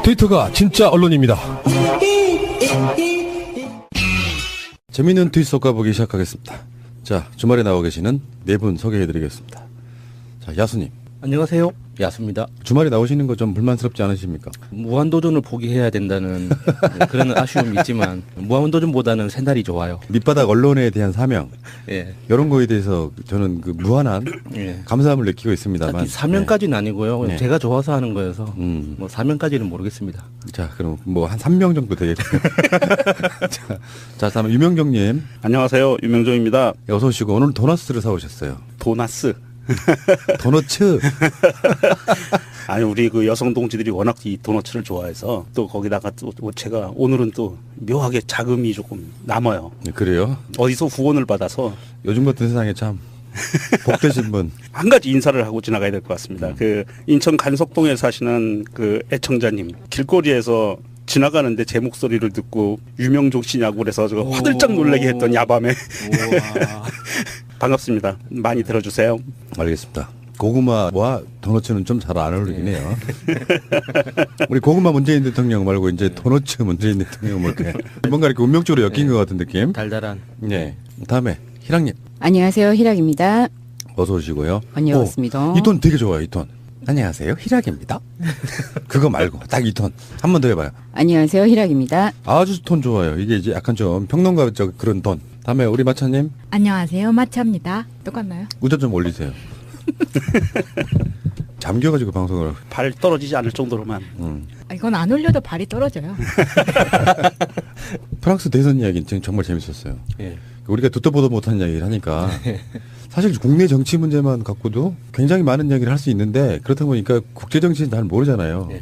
트위터가 진짜 언론입니다. 재미있는 트윗 섞어보기 시작하겠습니다. 자, 주말에 나와 계시는 네 분 소개해드리겠습니다. 자, 야수님. 안녕하세요. 야수입니다. 주말에 나오시는 거 좀 불만스럽지 않으십니까? 무한도전을 포기해야 된다는 그런 아쉬움이 있지만 무한도전보다는 새날이 좋아요. 밑바닥 언론에 대한 사명, 예. 이런 거에 대해서 저는 그 무한한 예. 감사함을 느끼고 있습니다만. 딱히 사명까지는 아니고요. 네. 제가 좋아서 하는 거여서 뭐 사명까지는 모르겠습니다. 자, 그럼 뭐 한 3명 정도 되겠고요. 자, 다음 유명정님. 안녕하세요. 유명정입니다. 어서 오시고 오늘 도너스를 사오셨어요. 도나스. 도너츠. 아니 우리 그 여성 동지들이 워낙 이 도너츠를 좋아해서 또 거기다가 또 제가 오늘은 또 묘하게 자금이 조금 남아요. 네, 그래요? 어디서 후원을 받아서 요즘 같은 세상에 참 복되신 분. 한 가지 인사를 하고 지나가야 될 것 같습니다. 그 인천 간석동에 사시는 그 애청자님 길거리에서 지나가는데 제 목소리를 듣고 유명종 씨냐고 그래서 제가 화들짝 놀라게 했던 야밤에 반갑습니다. 많이 들어주세요. 알겠습니다. 고구마와 도너츠는 좀 잘 안 어울리긴 해요. 우리 고구마 문재인 대통령 말고 이제 도너츠 문재인 대통령 이렇게 뭔가 이렇게 운명적으로 엮인 것 같은 느낌. 달달한. 네. 다음에 희랑님. 안녕하세요. 희락입니다. 어서 오시고요. 안녕하십니다. 이 톤 되게 좋아요. 이 톤. 안녕하세요. 희락입니다. 그거 말고 딱 이 톤. 한 번 더 해봐요. 안녕하세요. 희락입니다. 아주 톤 좋아요. 이게 이제 약간 좀 평론가적 그런 톤. 다음에 우리 마차님. 안녕하세요. 마차입니다. 똑같나요? 우전 좀 올리세요. 잠겨가지고 방송을. 발 떨어지지 않을 정도로만. 이건 안 올려도 발이 떨어져요. 프랑스 대선 이야기는 정말 재밌었어요. 예. 우리가 듣도 보도 못한 이야기를 하니까 사실 국내 정치 문제만 갖고도 굉장히 많은 이야기를 할 수 있는데 그렇다 보니까 국제 정치는 잘 모르잖아요. 예.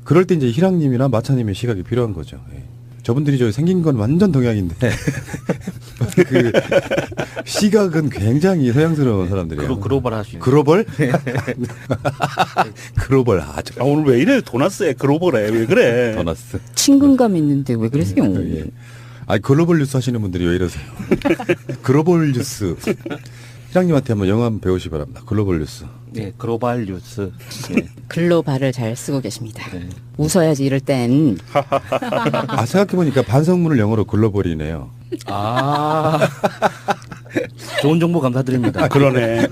그럴 때 이제 희랑님이나 마차님의 시각이 필요한 거죠. 예. 저분들이 저 생긴 건 완전 동양인데 그 시각은 굉장히 서양스러운 사람들이에요. 글로벌 할 수 있는. 글로벌? 글로벌 아주. 아 오늘 왜 이래 도나스에 글로벌해 왜 그래? 도나스. 친근감 있는데 왜 그러세요? 예. 아 글로벌 뉴스 하시는 분들이 왜 이러세요? 글로벌 뉴스. 희랑님한테 한번 영어 한번 배우시 바랍니다. 글로벌 뉴스. 예, 글로벌 뉴스. 예. 글로발을 잘 쓰고 계십니다. 네. 웃어야지 이럴 땐. 아 생각해보니까 반성문을 영어로 글로벌이네요. 아. 좋은 정보 감사드립니다. 그러네.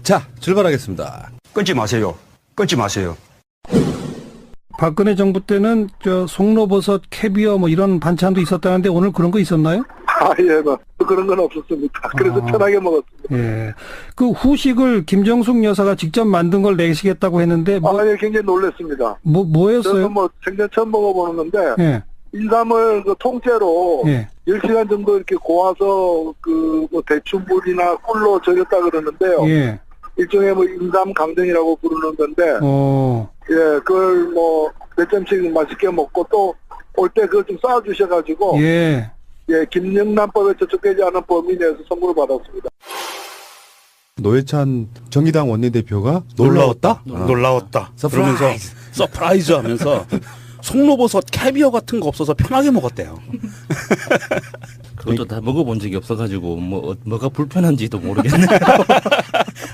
자 출발하겠습니다. 끊지 마세요. 끊지 마세요. 박근혜 정부 때는 저 송로버섯, 캐비어 뭐 이런 반찬도 있었다는데 오늘 그런 거 있었나요? 예, 그런 건 없었습니다. 그래서 편하게 먹었습니다. 예. 그 후식을 김정숙 여사가 직접 만든 걸 내시겠다고 했는데 예, 굉장히 놀랐습니다. 뭐였어요? 저는 생전 처음 먹어보는 건데 예. 인삼을 그 통째로 예. 10시간 정도 이렇게 고아서 그 뭐 대추물이나 꿀로 절였다 그러는데요. 예. 일종의 뭐 인삼 강정이라고 부르는 건데 예, 그걸 뭐 몇 점씩 맛있게 먹고 또 올 때 그걸 좀 쌓아주셔가지고 예. 예, 김영란법에 저촉되지 않은 범위 내에서 선물을 받았습니다. 노회찬 정의당 원내대표가 놀라웠다? 놀라웠다. 서프라이즈. 그러면서 서프라이즈 하면서 송로버섯 캐비어 같은 거 없어서 편하게 먹었대요. 그것도 다 먹어본 적이 없어가지고 뭐가 불편한지도 모르겠네요.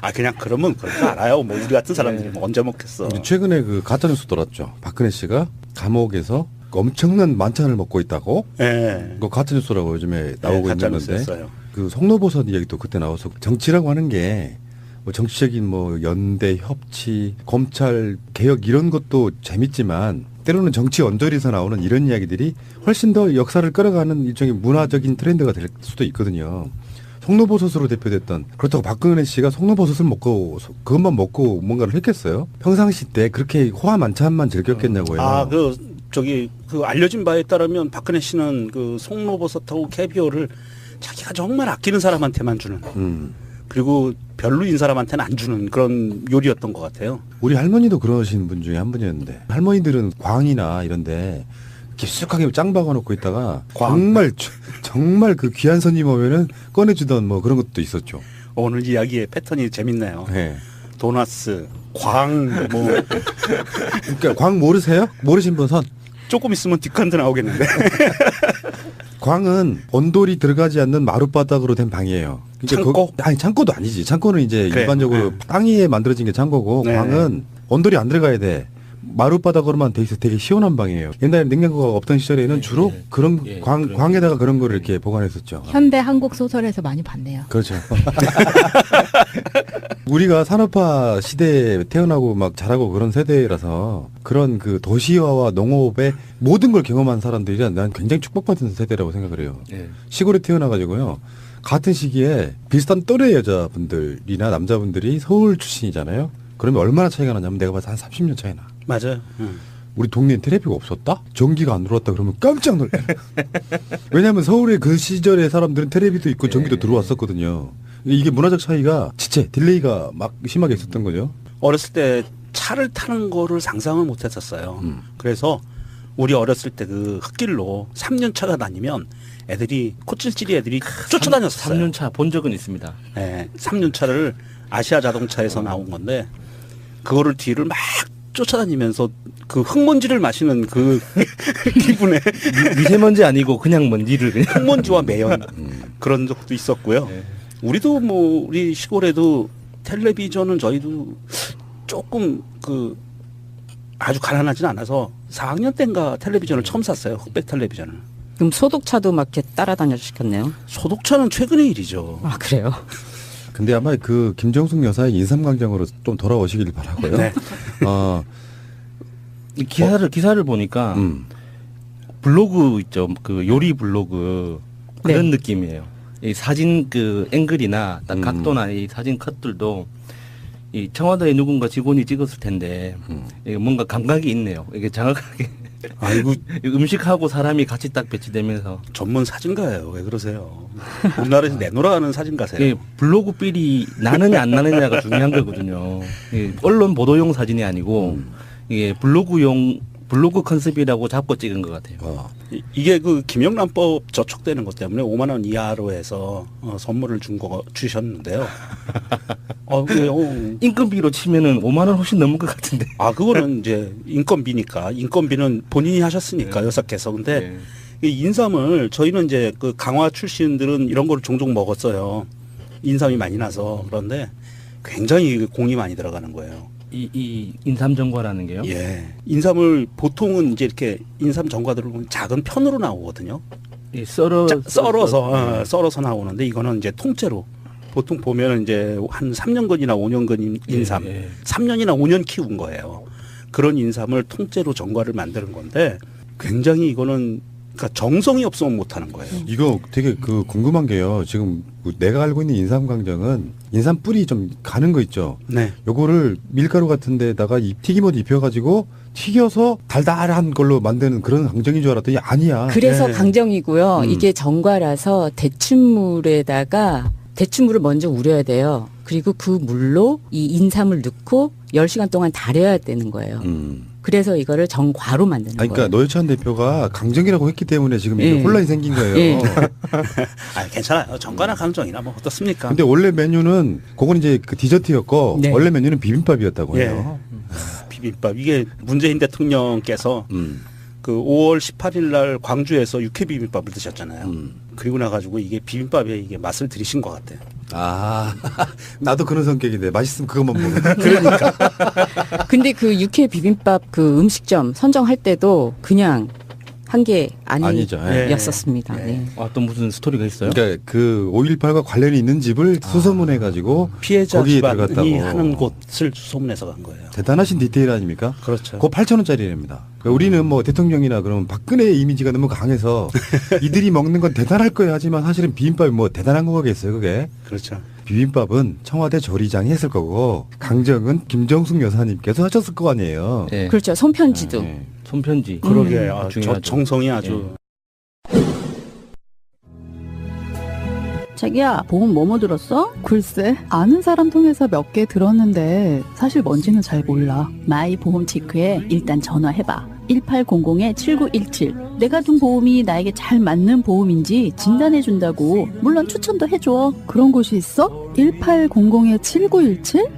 아 그냥 그러면 그렇게 알아요. 뭐 우리 같은 사람들이 뭐 언제 먹겠어. 최근에 그 가짜뉴스 돌았죠. 박근혜 씨가 감옥에서 엄청난 만찬을 먹고 있다고. 예. 그거 가짜뉴스라고 요즘에 나오고 있는 건데. 가짜뉴스였어요. 그 송로버섯 이야기도 그때 나와서 정치라고 하는 게 뭐 정치적인 뭐 연대, 협치, 검찰 개혁 이런 것도 재밌지만 때로는 정치 언저리에서 나오는 이런 이야기들이 훨씬 더 역사를 끌어가는 일종의 문화적인 트렌드가 될 수도 있거든요. 송로버섯으로 대표됐던 그렇다고 박근혜 씨가 송로버섯을 먹고 그것만 먹고 뭔가를 했겠어요? 평상시 때 그렇게 호화 만찬만 즐겼겠냐고요. 아, 그 알려진 바에 따르면 박근혜 씨는 그 송로버섯하고 캐비어를 자기가 정말 아끼는 사람한테만 주는. 그리고 별로인 사람한테는 안 주는 그런 요리였던 것 같아요. 우리 할머니도 그러신 분 중에 한 분이었는데 할머니들은 광이나 이런데 깊숙하게 짱 박아놓고 있다가 정말 그 귀한 손님 오면은 꺼내주던 뭐 그런 것도 있었죠. 오늘 이야기의 패턴이 재밌네요. 네. 도나스, 광, 뭐 그러니까 광 모르세요? 모르신 분 손. 조금 있으면 뒷칸도 나오겠는데. 광은 온돌이 들어가지 않는 마룻바닥으로 된 방이에요. 창고? 아니 창고도 아니지. 창고는 이제 그래. 일반적으로 땅 위에 만들어진 게 창고고 네. 광은 온돌이 안 들어가야 돼. 마룻바닥으로만 돼 있어 되게 시원한 방이에요. 옛날에 냉장고가 없던 시절에는 주로 그런 광에다가 그런 거를 이렇게 보관했었죠. 현대 한국 소설에서 많이 봤네요. 그렇죠. 우리가 산업화 시대에 태어나고 막 자라고 그런 세대라서 그런 그 도시화와 농업의 모든 걸 경험한 사람들이라 난 굉장히 축복받은 세대라고 생각을 해요. 예. 시골에 태어나가지고요. 같은 시기에 비슷한 또래 여자분들이나 남자분들이 서울 출신이잖아요. 그러면 얼마나 차이가 나냐면 내가 봐서 한 30년 차이 나. 맞아요. 우리 동네에 텔레비가 없었다? 전기가 안 들어왔다 그러면 깜짝 놀래. 왜냐하면 서울에 그 시절에 사람들은 텔레비도 있고 전기도 들어왔었거든요. 이게 문화적 차이가 지체, 딜레이가 막 심하게 있었던 거죠. 어렸을 때 차를 타는 거를 상상을 못 했었어요. 그래서 우리 어렸을 때 그 흙길로 3년 차가 다니면 애들이 코찔찔이 애들이 쫓아다녔었어요. 3년 차 본 적은 있습니다. 네, 3년 차를 아시아 자동차에서 나온 건데 그거를 뒤를 막 쫓아다니면서 그 흙먼지를 마시는 그 기분에 미세먼지 아니고 그냥 먼지를 그냥. 흙먼지와 매연 그런 적도 있었고요. 네. 우리도 뭐 우리 시골에도 텔레비전은 저희도 조금 그 아주 가난하진 않아서 4학년 때인가 텔레비전을 처음 샀어요. 흑백 텔레비전을. 그럼 소독차도 막 이렇게 따라다녀 주셨겠네요. 소독차는 최근의 일이죠. 아, 그래요? 근데 아마 그 김정숙 여사의 인삼광장으로 좀 돌아오시길 바라고요. 네. 이 기사를 보니까 블로그 있죠. 그 요리 블로그 그런 느낌이에요. 이 사진 그 앵글이나 각도나 이 사진 컷들도 이 청와대에 누군가 직원이 찍었을 텐데 이게 뭔가 감각이 있네요. 이게 정확하게 아이고 음식하고 사람이 같이 딱 배치되면서 전문 사진가예요. 왜 그러세요? 우리나라에서 내놓으라는 사진가세요. 이게 블로그 필이 나느냐 안 나느냐가 중요한 거거든요. 이게 언론 보도용 사진이 아니고 이게 블로그 컨셉이라고 잡고 찍은 것 같아요. 이게 그 김영란법 저촉되는 것 때문에 5만 원 이하로 해서 선물을 주셨는데요. 인건비로 치면은 5만 원 훨씬 넘을 것 같은데. 아, 그거는 이제 인건비니까 인건비는 본인이 하셨으니까 여사께서. 근데 이 인삼을 저희는 이제 그 강화 출신들은 이런 거를 종종 먹었어요. 인삼이 많이 나서. 그런데 굉장히 공이 많이 들어가는 거예요. 이 인삼 전과라는 게요? 예. 인삼을 보통은 이제 이렇게 인삼 전과들을 보면 작은 편으로 나오거든요. 예, 썰어서 나오는데 이거는 이제 통째로 보통 보면 이제 한 3년근이나 5년근 인삼, 3년이나 5년 키운 거예요. 그런 인삼을 통째로 전과를 만드는 건데 굉장히 이거는 그러니까 정성이 없으면 못 하는 거예요. 이거 되게 그 궁금한 게요. 지금 내가 알고 있는 인삼광장은 인삼 뿌리 좀 가는 거 있죠. 네. 요거를 밀가루 같은 데다가 튀김옷 입혀가지고 튀겨서 달달한 걸로 만드는 그런 강정인 줄 알았더니 아니야. 그래서 네. 강정이고요. 이게 전과라서 대추물에다가 대추물을 먼저 우려야 돼요. 그리고 그 물로 이 인삼을 넣고 10시간 동안 달여야 되는 거예요. 그래서 이거를 전과로 만드는 그러니까 거예요. 노회찬 대표가 강정이라고 했기 때문에 지금 이게 혼란이 생긴 거예요. 아, 괜찮아요. 전과나 강정이나 뭐 어떻습니까? 근데 원래 메뉴는 그건 이제 그 디저트였고 원래 메뉴는 비빔밥이었다고 해요. 비빔밥. 이게 문재인 대통령께서 그 5월 18일 날 광주에서 육회 비빔밥을 드셨잖아요. 그리고 나가지고 이게 비빔밥에 이게 맛을 들이신 것 같아요. 아, 나도 그런 성격인데 맛있으면 그것만 먹어. 그러니까. 근데 그 육회 비빔밥 그 음식점 선정할 때도 그냥 한 게 아니죠. 아니었었습니다. 네. 아, 또 무슨 스토리가 있어요? 그러니까 그 5.18과 관련이 있는 집을 수소문해가지고 피해자 거기에 집안이 들어갔다고. 하는 곳을 소문해서 간 거예요. 대단하신 디테일 아닙니까? 그렇죠. 그거 8,000원짜리랍니다. 그러니까 우리는 뭐 대통령이나 그러면 박근혜의 이미지가 너무 강해서 이들이 먹는 건 대단할 거예요. 하지만 사실은 비빔밥이 뭐 대단한 거겠어요, 그게. 그렇죠. 비빔밥은 청와대 조리장이 했을 거고 강정은 김정숙 여사님께서 하셨을 거 아니에요. 네. 그렇죠. 손편지도. 네. 손편지. 그러게 중요하죠. 정성이 아주. 자기야, 보험 뭐뭐 들었어? 글쎄, 아는 사람 통해서 몇 개 들었는데 사실 뭔지는 잘 몰라. 마이 보험 체크에 일단 전화해봐. 1800-7917. 내가 든 보험이 나에게 잘 맞는 보험인지 진단해준다고. 물론 추천도 해줘. 그런 곳이 있어? 1800-7917?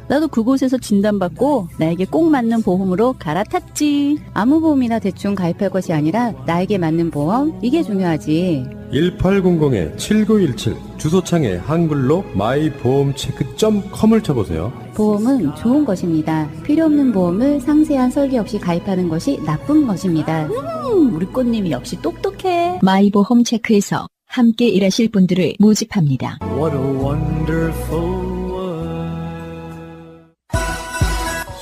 나도 그곳에서 진단받고 나에게 꼭 맞는 보험으로 갈아탔지. 아무 보험이나 대충 가입할 것이 아니라 나에게 맞는 보험, 이게 중요하지. 1800-7917 주소창에 한글로 my보험체크.com을 쳐보세요. 보험은 좋은 것입니다. 필요 없는 보험을 상세한 설계 없이 가입하는 것이 나쁜 것입니다. 우리 꽃님이 역시 똑똑해. 마이보험 체크에서 함께 일하실 분들을 모집합니다. What a wonderful world.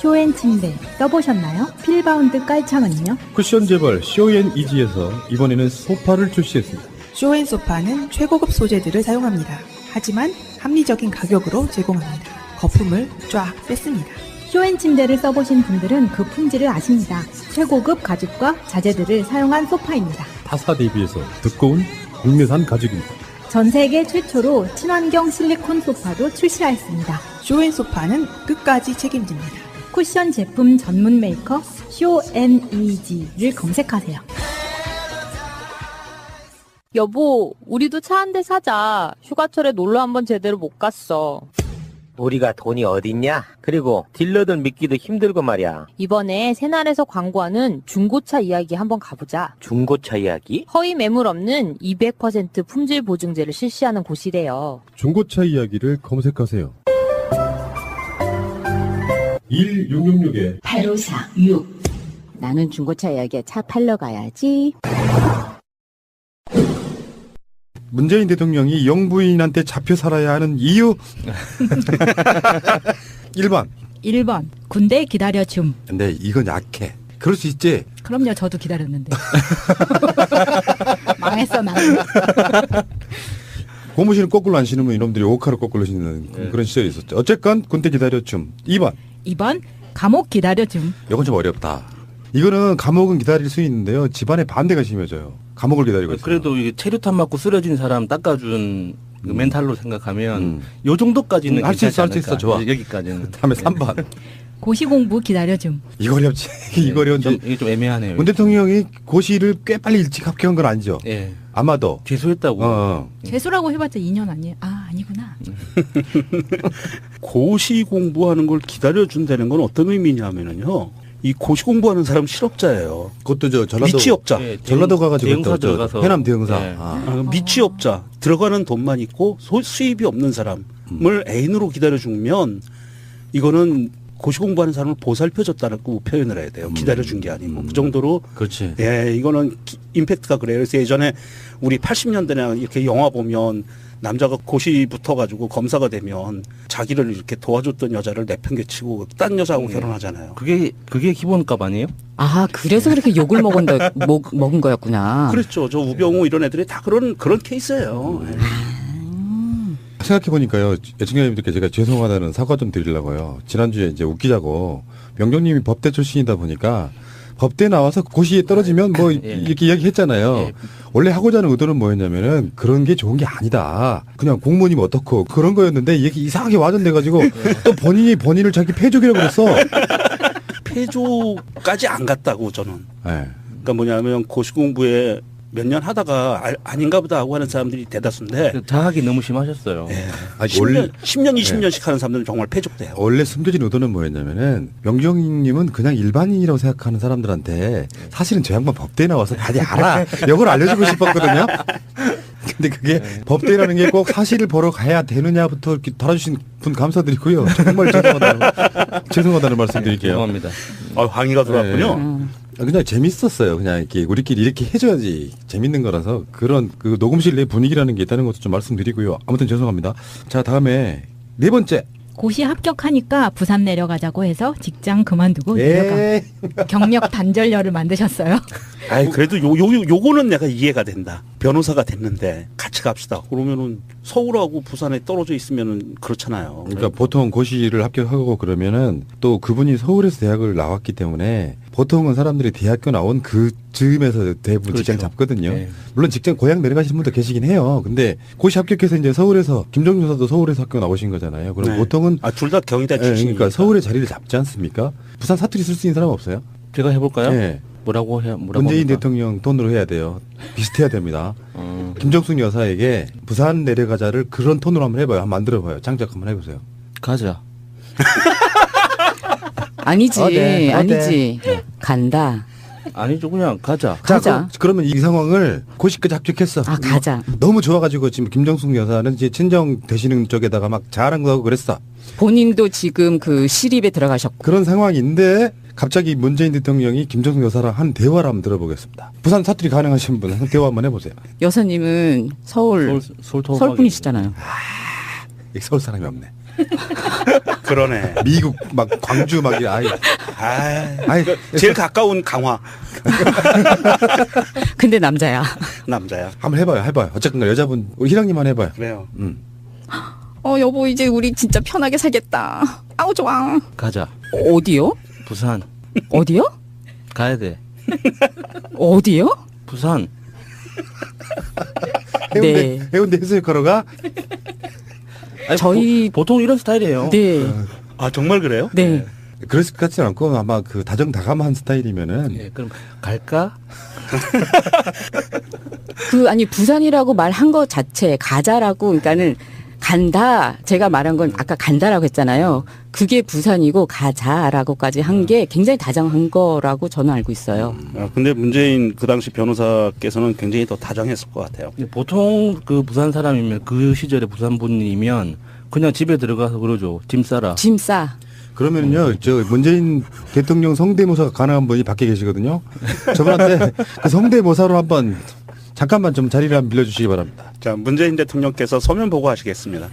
쇼앤 침대 써보셨나요? 필바운드 깔창은요? 쿠션 재벌 쇼앤이지에서 이번에는 소파를 출시했습니다. 쇼앤소파는 최고급 소재들을 사용합니다. 하지만 합리적인 가격으로 제공합니다. 거품을 쫙 뺐습니다. 쇼앤 침대를 써보신 분들은 그 품질을 아십니다. 최고급 가죽과 자재들을 사용한 소파입니다. 타사 대비해서 두꺼운 국내산 가죽입니다. 전 세계 최초로 친환경 실리콘 소파도 출시하였습니다. 쇼앤소파는 끝까지 책임집니다. 쿠션 제품 전문 메이커 쇼앤이지를 검색하세요. 여보, 우리도 차 한 대 사자. 휴가철에 놀러 한번 제대로 못 갔어. 우리가 돈이 어딨냐? 그리고 딜러들 믿기도 힘들고 말이야. 이번에 새날에서 광고하는 중고차 이야기 한번 가보자. 중고차 이야기? 허위 매물 없는 200% 품질 보증제를 실시하는 곳이래요. 중고차 이야기를 검색하세요. 1666-8546 나는 중고차 이야기에 차 팔러 가야지. 문재인 대통령이 영부인한테 잡혀 살아야 하는 이유? 1번. 1번 군대 기다려줌. 근데 이건 약해. 그럴 수 있지? 그럼요. 저도 기다렸는데. 망했어 나는. 고무신을 거꾸로 안 신으면 이놈들이 오카를 거꾸로 신는 그런 시절이 있었죠. 어쨌건 군대 기다려줌. 2번 감옥 기다려줌. 이건 좀 어렵다. 이거는 감옥은 기다릴 수 있는데요. 집안의 반대가 심해져요. 감옥을 기다리고 있어요. 그래도 이게 체류탄 맞고 쓰러진 사람 닦아준 그 멘탈로 생각하면 요 정도까지는 할 수 있어, 할 수 있어. 좋아. 여기까지는. 다음에 3번. 고시공부 기다려줌. 이거 어렵지. 이거 어려운데. 이게 좀 애매하네요. 문 대통령이 고시를 꽤 빨리 일찍 합격한 건 아니죠? 예. 아마도. 재수했다고. 재수라고 해봤자 2년 아니에요? 아, 아니구나. 고시 공부하는 걸 기다려준다는 건 어떤 의미냐면요. 이 고시 공부하는 사람 실업자예요. 그것도 저 전라도 미취업자. 예, 전라도 가가지고 대응사 들어가서. 해남 대응사. 예. 미취업자. 들어가는 돈만 있고 수입이 없는 사람을 애인으로 기다려주면 이거는 고시 공부하는 사람을 보살펴줬다고 표현을 해야 돼요. 기다려준 게 아니고 그 정도로. 그렇지. 예, 이거는 임팩트가 그래요. 그래서 예전에 우리 80년대나 이렇게 영화 보면 남자가 고시 붙어가지고 검사가 되면 자기를 이렇게 도와줬던 여자를 내팽개치고 딴 여자하고 결혼하잖아요. 그게 기본값 아니에요? 아, 그래서 그렇게 욕을 먹은 거였구나. 그렇죠. 저 우병우 이런 애들이 다 그런 케이스예요. 생각해보니까요, 애청자님들께 제가 죄송하다는 사과 좀 드리려고요. 지난주에 이제 웃기자고, 명정님이 법대 출신이다 보니까, 법대 나와서 고시에 떨어지면 뭐, 이렇게 이야기 했잖아요. 원래 하고자 하는 의도는 뭐였냐면은, 그런 게 좋은 게 아니다. 그냥 공무원이면 어떻고, 그런 거였는데, 이게 이상하게 와전돼가지고, 또 본인을 자기 패족이라고 그랬어. 패족까지 안 갔다고, 저는. 네. 그러니까 뭐냐면, 고시 공부에 몇 년 하다가 아닌가 보다 하고 하는 사람들이 대다수인데 자학이 너무 심하셨어요. 네. 아니, 10년, 20년씩 하는 사람들은 정말 패족돼요. 원래 숨겨진 의도는 뭐였냐면은 명정님은 그냥 일반인이라고 생각하는 사람들한테 사실은 저 양반 법대에 나와서 다들 알아. 이걸 알려주고 싶었거든요. 근데 그게 법대라는 게 꼭 사실을 보러 가야 되느냐부터 이렇게 달아주신 분 감사드리고요. 정말 죄송하다는 말씀 드릴게요. 죄송합니다. 항의가 들어왔군요. 그냥 재밌었어요. 그냥 이렇게 우리끼리 이렇게 해줘야지 재밌는 거라서 그런 그 녹음실 내 분위기라는 게 있다는 것도 좀 말씀드리고요. 아무튼 죄송합니다. 자, 다음에 4번째. 고시 합격하니까 부산 내려가자고 해서 직장 그만두고 내려가. 경력 단절녀를 만드셨어요. 아이, 그래도 요거는 내가 이해가 된다. 변호사가 됐는데 같이 갑시다. 그러면은 서울하고 부산에 떨어져 있으면은 그렇잖아요. 그러니까 보통 고시를 합격하고 그러면은 또 그분이 서울에서 대학을 나왔기 때문에 보통은 사람들이 대학교 나온 그 즈음에서 대부분 그렇죠. 직장 잡거든요. 네. 물론 직장 고향 내려가시는 분도 계시긴 해요. 근데 고시 합격해서 이제 서울에서 김정준 여사도 서울에서 학교 나오신 거잖아요. 그럼 보통은 둘 다 경희대 출신이니까. 그러니까 서울에 자리를 잡지 않습니까? 부산 사투리 쓸 수 있는 사람 없어요? 제가 해볼까요? 네. 뭐라고 문재인 합니까? 대통령 돈으로 해야 돼요. 비슷해야 됩니다. 김정숙 여사에게 부산 내려가자를 그런 톤으로 한번 해봐요. 한번 만들어봐요. 장작 한번 해보세요. 가자. 아니지, 어때? 아니지. 간다. 아니죠, 그냥 가자. 자, 그러면 이 상황을 고시까지 합격했어. 아, 가자. 너무 좋아가지고 지금 김정숙 여사는 이제 친정 되시는 쪽에다가 막 자랑도 하고 그랬어. 본인도 지금 그 시립에 들어가셨고. 그런 상황인데 갑자기 문재인 대통령이 김정숙 여사랑 한 대화를 한번 들어보겠습니다. 부산 사투리 가능하신 분 한 대화 한번 해보세요. 여사님은 서울 분이시잖아요. 서울 사람이 없네. 그러네. 미국 막 광주 막 아이 제일 가까운 강화. 근데 남자야. 남자야. 한번 해봐요. 어쨌든 여자분 우리 희랑님만 해봐요. 그래요. 여보 이제 우리 진짜 편하게 살겠다. 아우 좋아. 가자. 어디요? 부산. 어디요? 가야 돼. 어디요? 부산. 해운대 해수욕하러 가? 아니, 저희 보통 이런 스타일이에요. 네. 아 정말 그래요? 네. 그럴 것 같지는 않고 아마 그 다정다감한 스타일이면은. 네, 그럼 갈까? 아니 부산이라고 말한 것 자체 가자라고 그러니까는 간다. 제가 말한 건 아까 간다라고 했잖아요. 그게 부산이고 가자라고까지 한 게 굉장히 다정한 거라고 저는 알고 있어요. 근데 문재인 그 당시 변호사께서는 굉장히 더 다정했을 것 같아요. 보통 그 부산 사람이면 그 시절에 부산 분이면 그냥 집에 들어가서 그러죠. 짐 싸라. 짐 싸. 그러면은요, 저 문재인 대통령 성대모사가 가능한 분이 밖에 계시거든요. 저분한테 그 성대모사로 한번 잠깐만 좀 자리를 한번 빌려주시기 바랍니다. 자, 문재인 대통령께서 서면 보고하시겠습니다.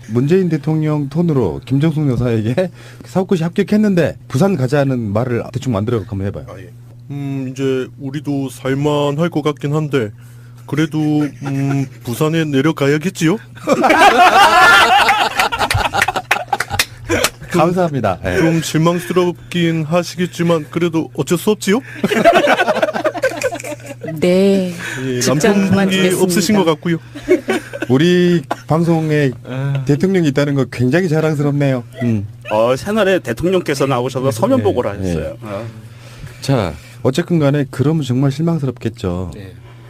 문재인 대통령 톤으로 김정숙 여사에게 사업고시 합격했는데 부산 가자는 말을 대충 만들어 한번 해봐요. 이제 우리도 살만할 것 같긴 한데 그래도 부산에 내려가야겠지요? 감사합니다. 좀 실망스럽긴 하시겠지만 그래도 어쩔 수 없지요? 네. 남편분이 없으신 것 같고요. 우리 방송에 대통령이 있다는 거 굉장히 자랑스럽네요. 새날에 대통령께서 나오셔서 서면 보고를 하셨어요. 자, 어쨌든 간에 그러면 정말 실망스럽겠죠.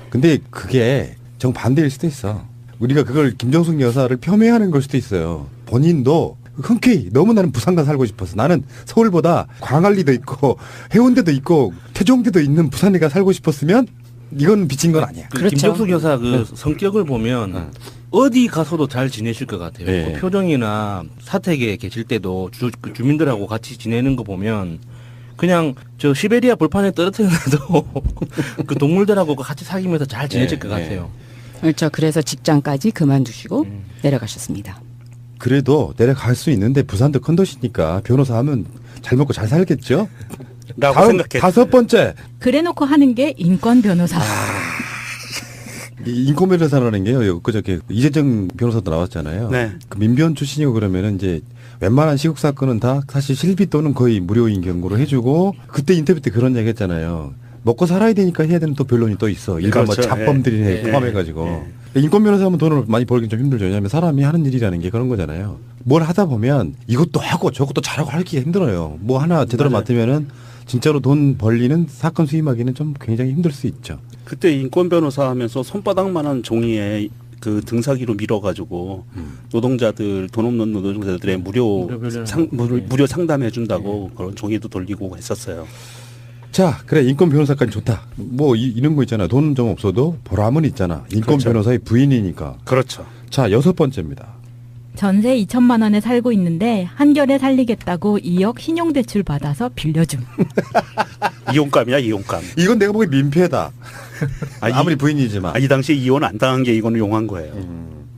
근데 그게 정반대일 수도 있어. 우리가 그걸 김정숙 여사를 폄훼하는 걸 수도 있어요. 본인도 흔쾌히 너무 나는 부산가 살고 싶어서 나는 서울보다 광안리도 있고 해운대도 있고 태종대도 있는 부산에 가 살고 싶었으면 이건 비친 건 아니야. 그렇죠. 김정숙 여사 그 성격을 보면 어디 가서도 잘 지내실 것 같아요. 네. 그 표정이나 사택에 계실 때도 그 주민들하고 같이 지내는 거 보면 그냥 저 시베리아 벌판에 떨어뜨려도 그 동물들하고 같이 사귀면서 잘 지내실 것 같아요. 그렇죠. 그래서 직장까지 그만두시고 내려가셨습니다. 그래도 내려갈 수 있는데 부산도 큰 도시니까 변호사 하면 잘 먹고 잘 살겠죠? 라고 생각했어요. 다섯 번째. 그래놓고 하는 게 인권 변호사. 이 인권 변호사라는 게요. 그저께 이재정 변호사도 나왔잖아요. 네. 그 민변 출신이고 그러면은 이제 웬만한 시국 사건은 다 사실 실비 또는 거의 무료인 경우로 해주고 그때 인터뷰 때 그런 얘기 했잖아요. 먹고 살아야 되니까 해야 되는 또 변론이 또 있어. 일반 그렇죠. 뭐 잡범들이 포함해가지고. 인권 변호사 하면 돈을 많이 벌긴 좀 힘들죠. 왜냐하면 사람이 하는 일이라는 게 그런 거잖아요. 뭘 하다 보면 이것도 하고 저것도 잘하고 하기가 힘들어요. 뭐 하나 제대로 맡으면은 진짜로 돈 벌리는 사건 수임하기는 좀 굉장히 힘들 수 있죠. 그때 인권 변호사 하면서 손바닥만한 종이에 그 등사기로 밀어가지고 노동자들 돈 없는 노동자들의 무료 상담해 준다고 그런 종이도 돌리고 했었어요. 자, 그래 인권 변호사까지 좋다. 뭐 이런 거 있잖아. 돈은 좀 없어도 보람은 있잖아. 인권 그렇죠. 변호사의 부인이니까. 그렇죠. 자, 6번째입니다. 전세 2천만 원에 살고 있는데 한결에 살리겠다고 2억 신용대출 받아서 빌려줌. 이혼감이야 이혼감. 이건 내가 보기엔 민폐다. 아무리 부인이지만. 이 당시에 이혼 안 당한 게 이거는 용한 거예요.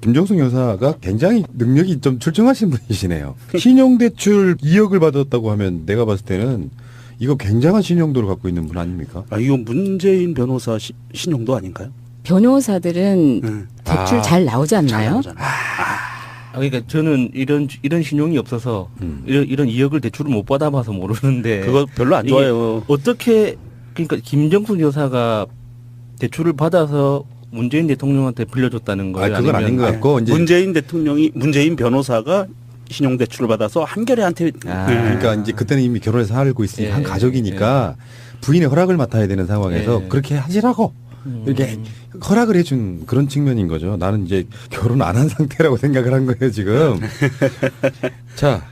김정숙 여사가 굉장히 능력이 좀 출중하신 분이시네요. 신용대출 2억을 받았다고 하면 내가 봤을 때는 이거 굉장한 신용도를 갖고 있는 분 아닙니까? 이거 문재인 변호사 신용도 아닌가요? 변호사들은 대출 잘 나오지 않나요? 그러니까 저는 이런 신용이 없어서 이런 2억을 대출을 못 받아봐서 모르는데 그거 별로 안 좋아요. 어떻게 그러니까 김정숙 여사가 대출을 받아서 문재인 대통령한테 빌려줬다는 거예요? 그건 아닌 것 같고 이제 문재인 변호사가 신용대출을 받아서 한결에한테 그러니까 이제 그때는 이미 결혼해서 살고 있으니 한 가족이니까 부인의 허락을 맡아야 되는 상황에서 그렇게 하시라고 이렇게 허락을 해준 그런 측면인 거죠. 나는 이제 결혼 안 한 상태라고 생각을 한 거예요 지금. 자,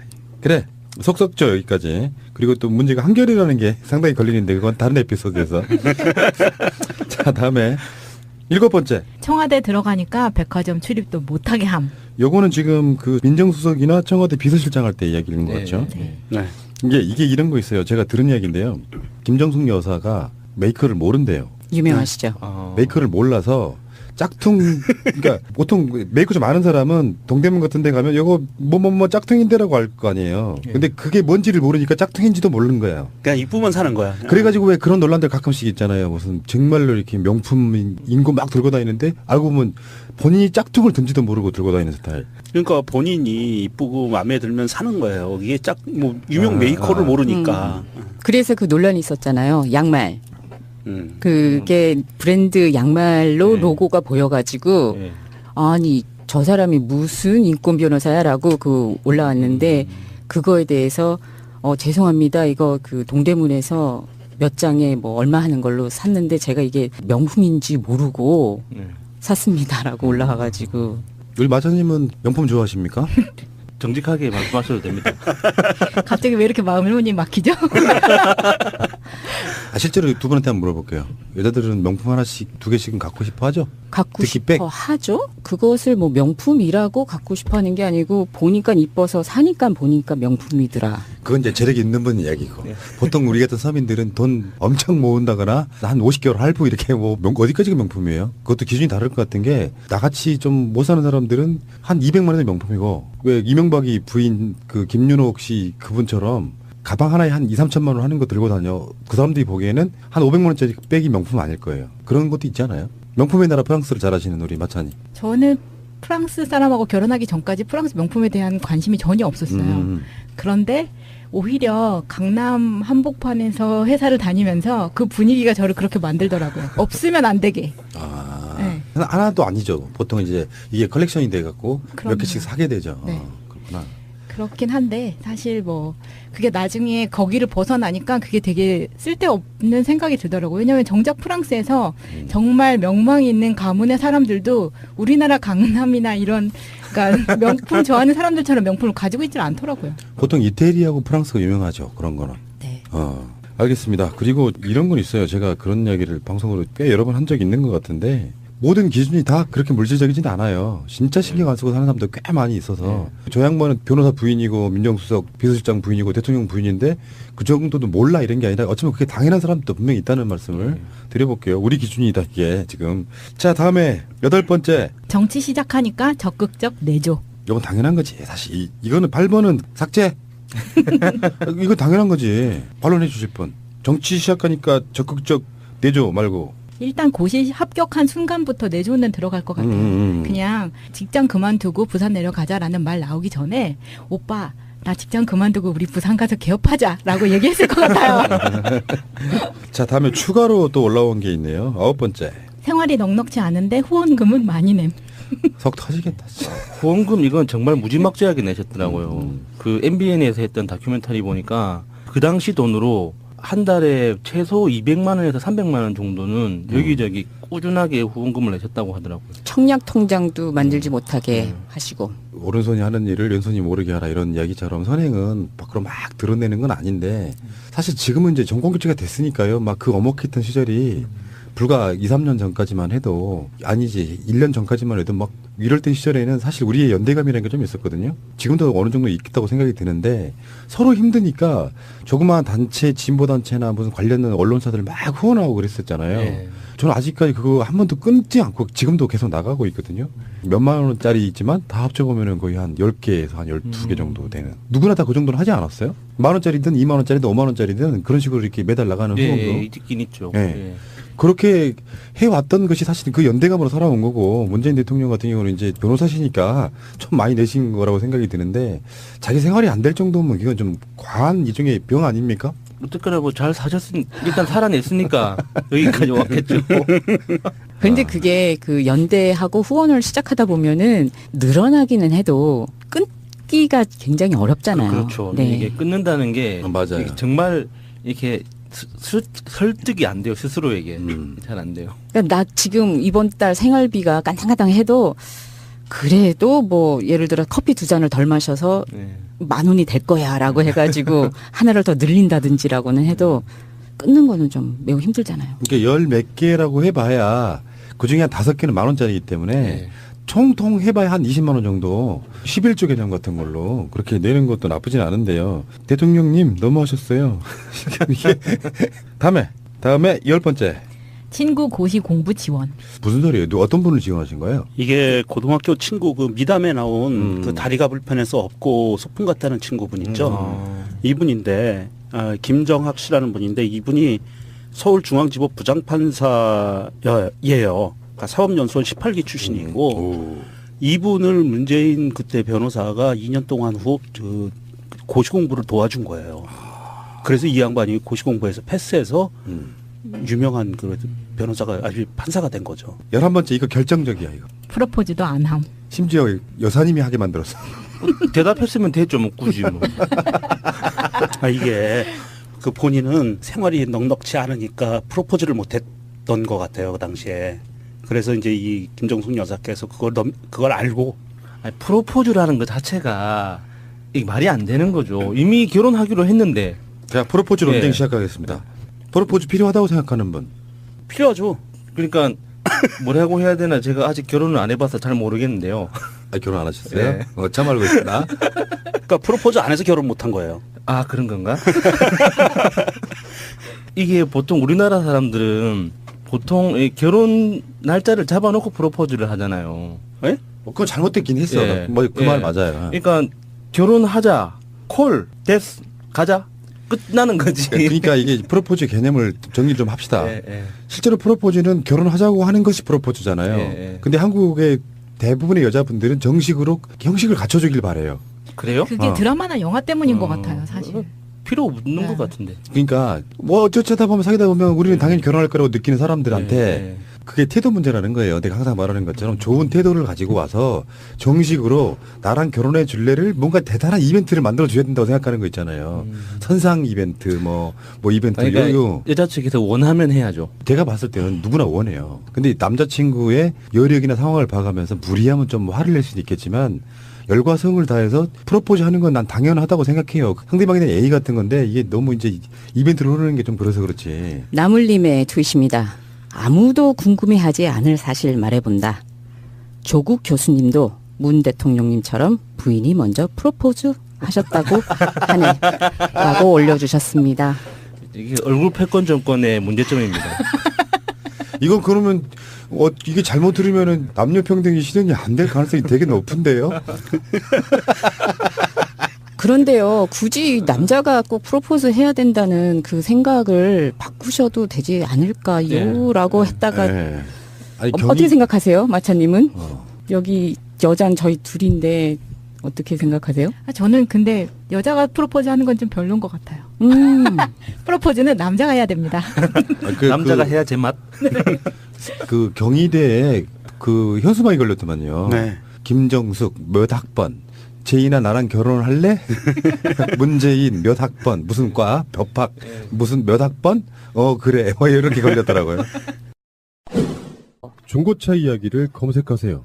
그래 속 썩죠 여기까지. 그리고 또 문제가 한결이라는 게 상당히 걸리는데 그건 다른 에피소드에서. 자, 다음에 7번째. 청와대 들어가니까 백화점 출입도 못하게 함. 요거는 지금 그 민정수석이나 청와대 비서실장 할 때 이야기인 것 같죠. 네. 이게 이런 거 있어요. 제가 들은 이야기인데요. 김정숙 여사가 메이커를 모른대요. 유명하시죠. 메이커를 몰라서 짝퉁, 그러니까 보통 메이커 좀 아는 사람은 동대문 같은 데 가면 이거 뭐 짝퉁인데라고 할 거 아니에요. 근데 그게 뭔지를 모르니까 짝퉁인지도 모르는 거예요. 그냥 이쁘면 사는 거야. 그래가지고 왜 그런 논란들 가끔씩 있잖아요. 무슨 정말로 이렇게 명품 인고 막 들고 다니는데 알고 보면 본인이 짝퉁을 든지도 모르고 들고 다니는 스타일. 그러니까 본인이 이쁘고 마음에 들면 사는 거예요. 이게 뭐 유명 메이커를 모르니까. 그래서 그 논란이 있었잖아요. 양말. 그게 브랜드 양말로 로고가 보여가지고 아니 저 사람이 무슨 인권 변호사야라고 그 올라왔는데 그거에 대해서 죄송합니다. 이거 그 동대문에서 몇 장에 뭐 얼마 하는 걸로 샀는데 제가 이게 명품인지 모르고 샀습니다라고 올라와가지고. 우리 마차님은 명품 좋아하십니까? 정직하게 말씀하셔도 됩니다. 갑자기 왜 이렇게 마음이 막히죠? 실제로 두 분한테 한번 물어볼게요. 여자들은 명품 하나씩 2개씩은 갖고 싶어 하죠? 갖고 싶어 하죠? 그것을 뭐 명품이라고 갖고 싶어 하는 게 아니고 보니까 이뻐서 사니까 보니까 명품이더라. 그건 이제 재력이 있는 분 이야기고. 보통 우리 같은 서민들은 돈 엄청 모은다거나 한 50개월 할부 이렇게 뭐 어디까지가 명품이에요? 그것도 기준이 다를 것 같은 게 나같이 좀 못 사는 사람들은 한 200만 원이 명품이고 왜 이명박이 부인 그 김윤옥 씨 그분처럼 가방 하나에 한 2, 3천만 원 하는 거 들고 다녀. 그 사람들이 보기에는 한 500만 원짜리 백이 명품 아닐 거예요. 그런 것도 있잖아요. 명품의 나라 프랑스를 잘 아시는 우리 마찬이. 저는 프랑스 사람하고 결혼하기 전까지 프랑스 명품에 대한 관심이 전혀 없었어요. 그런데 오히려 강남 한복판에서 회사를 다니면서 그 분위기가 저를 그렇게 만들더라고요. 없으면 안 되게. 네. 하나도 아니죠. 보통 이제 이게 컬렉션이 돼갖고 그럼요. 몇 개씩 사게 되죠. 네. 그렇구나. 그렇긴 한데 사실 뭐 그게 나중에 거기를 벗어나니까 그게 되게 쓸데없는 생각이 들더라고요. 왜냐하면 정작 프랑스에서 정말 명망이 있는 가문의 사람들도 우리나라 강남이나 이런 그러니까 명품 좋아하는 사람들처럼 명품을 가지고 있질 않더라고요. 보통 이태리하고 프랑스가 유명하죠. 그런 거는. 네. 알겠습니다. 그리고 이런 건 있어요. 제가 그런 이야기를 방송으로 꽤 여러 번 한 적이 있는 것 같은데 모든 기준이 다 그렇게 물질적이진 않아요. 진짜 신경 안 쓰고 사는 사람도 꽤 많이 있어서 저 양반은 변호사 부인이고 민정수석 비서실장 부인이고 대통령 부인인데 그 정도도 몰라 이런 게 아니라 어쩌면 그게 당연한 사람도 분명히 있다는 말씀을 드려볼게요. 우리 기준이다 이게 지금. 자, 다음에 8번째. 정치 시작하니까 적극적 내조. 이건 당연한 거지. 사실 이거는 8번은 삭제. 이거 당연한 거지. 반론해 주실 분. 정치 시작하니까 적극적 내조 말고. 일단 고시 합격한 순간부터 내조는 들어갈 것 같아요. 그냥 직장 그만두고 부산 내려가자라는 말 나오기 전에 오빠 나 직장 그만두고 우리 부산 가서 개업하자라고 얘기했을 것 같아요. 자, 다음에 추가로 또 올라온 게 있네요. 9번째. 생활이 넉넉지 않은데 후원금은 많이 냄. 속 터지겠다. 후원금 이건 정말 무지막지하게 내셨더라고요. 그 MBN에서 했던 다큐멘터리 보니까 그 당시 돈으로 한 달에 최소 200만 원에서 300만 원 정도는 여기저기 꾸준하게 후원금을 내셨다고 하더라고요. 청약 통장도 만들지 못하게 하시고. 오른손이 하는 일을 왼손이 모르게 하라 이런 이야기처럼 선행은 밖으로 막 드러내는 건 아닌데 사실 지금은 이제 정권 교체가 됐으니까요. 막 그 어목했던 시절이 불과 2, 3년 전까지만 해도 아니지 1년 전까지만 해도 막 이럴 때 시절에는 사실 우리의 연대감이라는 게 좀 있었거든요. 지금도 어느 정도 있다고 생각이 드는데 서로 힘드니까 조그마한 단체, 진보단체나 무슨 관련된 언론사들 막 후원하고 그랬었잖아요. 네. 저는 아직까지 그거 한 번도 끊지 않고 지금도 계속 나가고 있거든요. 몇만 원짜리 있지만 다 합쳐보면 거의 한 10개에서 한 12개 정도 되는. 누구나 다 그 정도는 하지 않았어요? 만 원짜리든 2만 원짜리든 5만 원짜리든 그런 식으로 이렇게 매달 나가는 후원금. 네, 있긴 있죠. 네. 네. 그렇게 해왔던 것이 사실 그 연대감으로 살아온 거고 문재인 대통령 같은 경우는 이제 변호사시니까 좀 많이 내신 거라고 생각이 드는데 자기 생활이 안 될 정도면 이건 좀 과한 일종의 병 아닙니까? 어쨌거나 뭐 잘 사셨으니까 일단 살아냈으니까 여기까지 왔겠죠. 근데 그게 그 연대하고 후원을 시작하다 보면은 늘어나기는 해도 끊기가 굉장히 어렵잖아요. 그렇죠. 네. 이게 끊는다는 게 맞아요. 이게 정말 이렇게 설득이 안 돼요. 스스로에게 잘 안 돼요. 그러니까 나 지금 이번 달 생활비가 깐당깐당해도 그래도 뭐 예를 들어 커피 2잔을 덜 마셔서 10,000원이 될 거야라고 해가지고 하나를 더 늘린다든지라고는 해도 끊는 거는 좀 매우 힘들잖아요. 그러니까 10몇 개라고 해봐야 그중에 한 5개는 10,000원짜리이기 때문에 총통 해봐야 한 20만 원 정도 11조 개념 같은 걸로 그렇게 내는 것도 나쁘진 않은데요. 대통령님 너무하셨어요. 이게 다음에 10번째. 친구 고시 공부 지원. 무슨 소리예요? 어떤 분을 지원하신 거예요? 이게 고등학교 친구 그 미담에 나온 그 다리가 불편해서 없고 소풍 갔다는 친구분 있죠. 이분인데 김정학 씨라는 분인데 이분이 서울중앙지법 부장판사예요. 그러니까 사법연수원 18기 출신이고 이분을 문재인 그때 변호사가 2년 동안 고시 공부를 도와준 거예요. 그래서 이 양반이 고시 공부에서 패스해서 유명한 그 변호사가 아주 판사가 된 거죠. 11번째 이거 결정적이야 이거. 프로포즈도 안 함. 심지어 여사님이 하게 만들었어. 대답했으면 됐죠, 뭐 굳이 뭐. 이게 그 본인은 생활이 넉넉치 않으니까 프로포즈를 못했던 것 같아요 그 당시에. 그래서 이제 이 김정숙 여사께서 그걸 알고 프로포즈라는 것 자체가 이게 말이 안 되는 거죠. 이미 결혼하기로 했는데. 자, 프로포즈 논쟁 시작하겠습니다. 프로포즈 필요하다고 생각하는 분? 필요하죠. 그러니까 뭐라고 해야 되나 제가 아직 결혼을 안 해봐서 잘 모르겠는데요. 결혼 안 하셨어요? 네. 참 알고 있구나. 그러니까 프로포즈 안 해서 결혼 못한 거예요. 아 그런 건가? 이게 보통 우리나라 사람들은 보통 결혼 날짜를 잡아놓고 프로포즈를 하잖아요. 네? 그건 잘못됐긴 했어. 뭐 그 말 맞아요. 그러니까 결혼하자, 콜, 데스, 가자. 끝나는 거지. 그러니까 이게 프로포즈 개념을 정리 좀 합시다. 실제로 프로포즈는 결혼하자고 하는 것이 프로포즈잖아요. 근데 한국의 대부분의 여자분들은 정식으로 형식을 갖춰주길 바래요. 그래요? 그게 드라마나 영화 때문인 것 같아요, 사실. 필요 없는 것 같은데. 그러니까 뭐 어쩌다 보면 사귀다 보면 우리는 당연히 결혼할 거라고 느끼는 사람들한테 그게 태도 문제라는 거예요. 내가 항상 말하는 것처럼 좋은 태도를 가지고 와서 정식으로 나랑 결혼해 줄래를 뭔가 대단한 이벤트를 만들어 줘야 된다고 생각하는 거 있잖아요. 선상 이벤트 뭐 이벤트 그러니까 여자 측에서 원하면 해야죠. 제가 봤을 때는 누구나 원해요. 근데 남자친구의 여력이나 상황을 봐가면서 무리하면 좀 화를 낼 수도 있겠지만 열과 성을 다해서 프로포즈 하는 건 난 당연하다고 생각해요. 상대방에 대한 예의 같은 건데 이게 너무 이제 이벤트를 흐르는 게 좀 그래서 그렇지. 나물님의 트윗입니다. 아무도 궁금해하지 않을 사실 말해본다. 조국 교수님도 문 대통령님처럼 부인이 먼저 프로포즈 하셨다고 하네 라고 올려주셨습니다. 이게 얼굴 패권 정권의 문제점입니다. 이건 그러면 이게 잘못 들으면은 남녀 평등이 실현이 안 될 가능성이 되게 높은데요. 그런데요, 굳이 남자가 꼭 프로포즈 해야 된다는 그 생각을 바꾸셔도 되지 않을까요?라고 했다가 아니, 어떻게 생각하세요, 마차님은? 여기 여잔 저희 둘인데 어떻게 생각하세요? 저는 근데 여자가 프로포즈 하는 건 좀 별론 것 같아요. 프로포즈는 남자가 해야 됩니다. 남자가 해야 제맛. 그 경희대에 그 현수막이 걸렸더만요. 네. 김정숙 몇 학번. 제이나 나랑 결혼할래? 문재인 몇 학번 무슨 과 벼팍 무슨 몇 학번? 그래 이렇게 걸렸더라고요. 중고차 이야기를 검색하세요.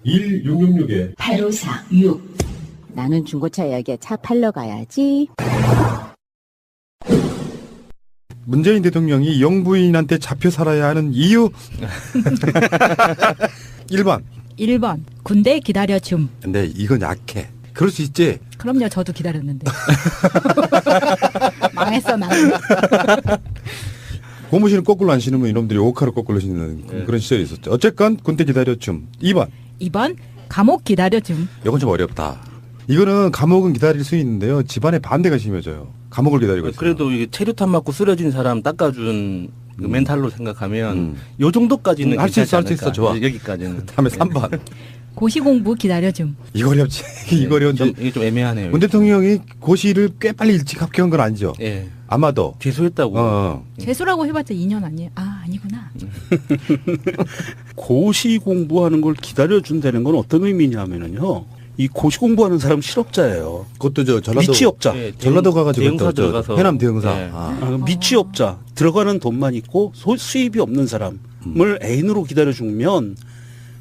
1666-8546 나는 중고차 이야기에 차 팔러 가야지. 문재인 대통령이 영부인한테 잡혀 살아야 하는 이유? 1번 군대 기다려줌. 근데 이건 약해. 그럴 수 있지. 그럼요. 저도 기다렸는데. 망했어 나는. 고무신을 거꾸로 안 신으면 이놈들이 오카로 거꾸로 신는 그런 시절이 있었죠. 어쨌건 군대 기다려줌. 2번 감옥 기다려줌. 이건 좀 어렵다. 이거는 감옥은 기다릴 수 있는데요. 집안의 반대가 심해져요. 감옥을 기다리고 있어요. 그래도 이게 체류탄 맞고 쓰러진 사람 닦아준 그 멘탈로 생각하면 요 정도까지는 할 수 있어, 할 수 있어. 좋아. 여기까지는. 다음에 3번. 고시공부 기다려줌. 이거 어렵지. 이거 어려운데. 이게 좀 애매하네요. 문 대통령이 고시를 꽤 빨리 일찍 합격한 건 아니죠? 예. 아마도. 재수했다고. 재수라고 해봤자 2년 아니에요? 아, 아니구나. 고시 공부하는 걸 기다려준다는 건 어떤 의미냐면요. 이 고시 공부하는 사람 실업자예요. 그것도 저 전라도 미취업자. 예, 전라도 가가지고 대형사 또 들어가서. 해남 대형사. 예. 미취업자 들어가는 돈만 있고 수입이 없는 사람을 애인으로 기다려주면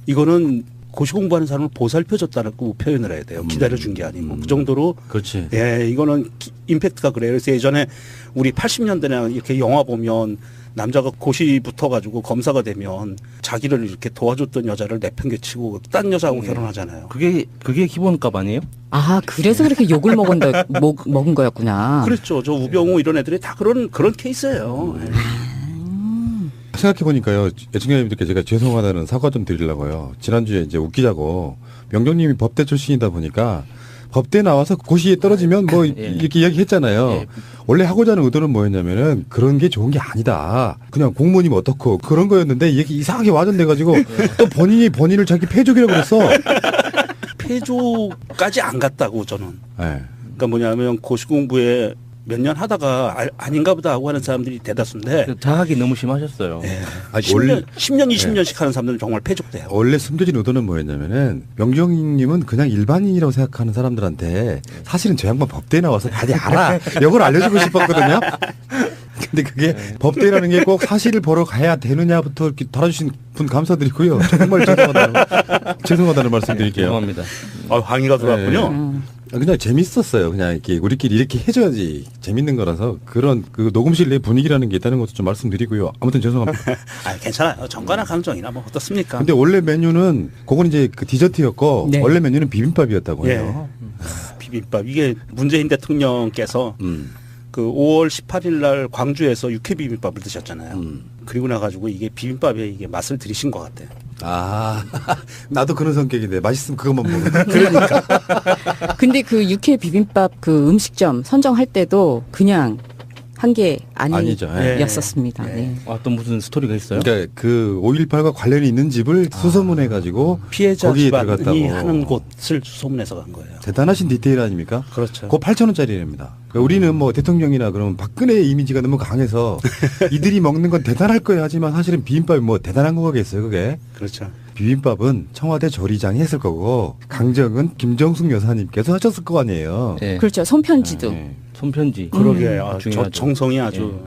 이거는 고시 공부하는 사람을 보살펴줬다고 표현을 해야 돼요. 기다려준 게 아니고 그 정도로. 그렇지. 예, 이거는 임팩트가 그래요. 그래서 예전에 우리 80년대나 이렇게 영화 보면 남자가 고시 붙어가지고 검사가 되면 자기를 이렇게 도와줬던 여자를 내팽개치고 딴 여자하고 결혼하잖아요. 그게 기본값 아니에요? 아, 그래서 그렇게 욕을 먹은 거였구나. 그렇죠. 저 우병우 이런 애들이 다 그런 케이스예요. 생각해보니까요, 애청자님들께 제가 죄송하다는 사과 좀 드리려고요. 지난주에 이제 웃기자고, 명정님이 법대 출신이다 보니까, 법대 나와서 고시에 떨어지면 뭐, 이렇게 이야기 했잖아요. 원래 하고자 하는 의도는 뭐였냐면은, 그런 게 좋은 게 아니다. 그냥 공무원이면 어떻고, 그런 거였는데, 이게 이상하게 와전돼가지고, 또 본인을 자기 패족이라고 그랬어. 패족까지 안 갔다고, 저는. 그러니까 뭐냐면, 고시 공부에 몇 년 하다가 아닌가 보다 하고 하는 사람들이 대다수인데 자학이 너무 심하셨어요. 네. 10년, 20년씩 하는 사람들은 정말 패족돼요. 원래 숨겨진 의도는 뭐였냐면은 명정님은 그냥 일반인이라고 생각하는 사람들한테 사실은 저 양반 법대에 나와서 다들 알아. 이걸 알려주고 싶었거든요. 근데 그게 법대라는 게 꼭 사실을 보러 가야 되느냐부터 이렇게 달아주신 분 감사드리고요. 정말 죄송하다는 말씀 드릴게요. 죄송합니다. 항의가 들어왔군요. 그냥 재밌었어요. 그냥 이렇게 우리끼리 이렇게 해줘야지 재밌는 거라서 그런 그 녹음실 내 분위기라는 게 있다는 것도 좀 말씀드리고요. 아무튼 죄송합니다. 괜찮아요. 정관한 감정이나 뭐 어떻습니까? 근데 원래 메뉴는 그건 이제 그 디저트였고 원래 메뉴는 비빔밥이었다고 해요. 비빔밥 이게 문재인 대통령께서 그 5월 18일 날 광주에서 육회 비빔밥을 드셨잖아요. 그리고 나가지고 이게 비빔밥에 이게 맛을 들이신 것 같아요. 아, 나도 그런 성격인데 맛있으면 그것만 먹어. 그러니까. 근데 그 육회 비빔밥 그 음식점 선정할 때도 그냥 한 게 아니었었습니다. 네. 또 무슨 스토리가 있어요? 그러니까 그 5.18과 관련이 있는 집을 수소문해가지고 피해자 거기에 집안이 들어갔다고 하는 곳을 수소문해서 간 거예요. 대단하신 디테일 아닙니까? 그렇죠. 그거 8,000원짜리랍니다. 그러니까 우리는 뭐 대통령이나 그러면 박근혜의 이미지가 너무 강해서 이들이 먹는 건 대단할 거예요 하지만 사실은 비빔밥이 뭐 대단한 거겠어요 그게. 그렇죠. 비빔밥은 청와대 조리장이 했을 거고 강정은 김정숙 여사님께서 하셨을 거 아니에요. 네. 그렇죠. 손편지도. 네. 손편지. 그러게 정성이 아주.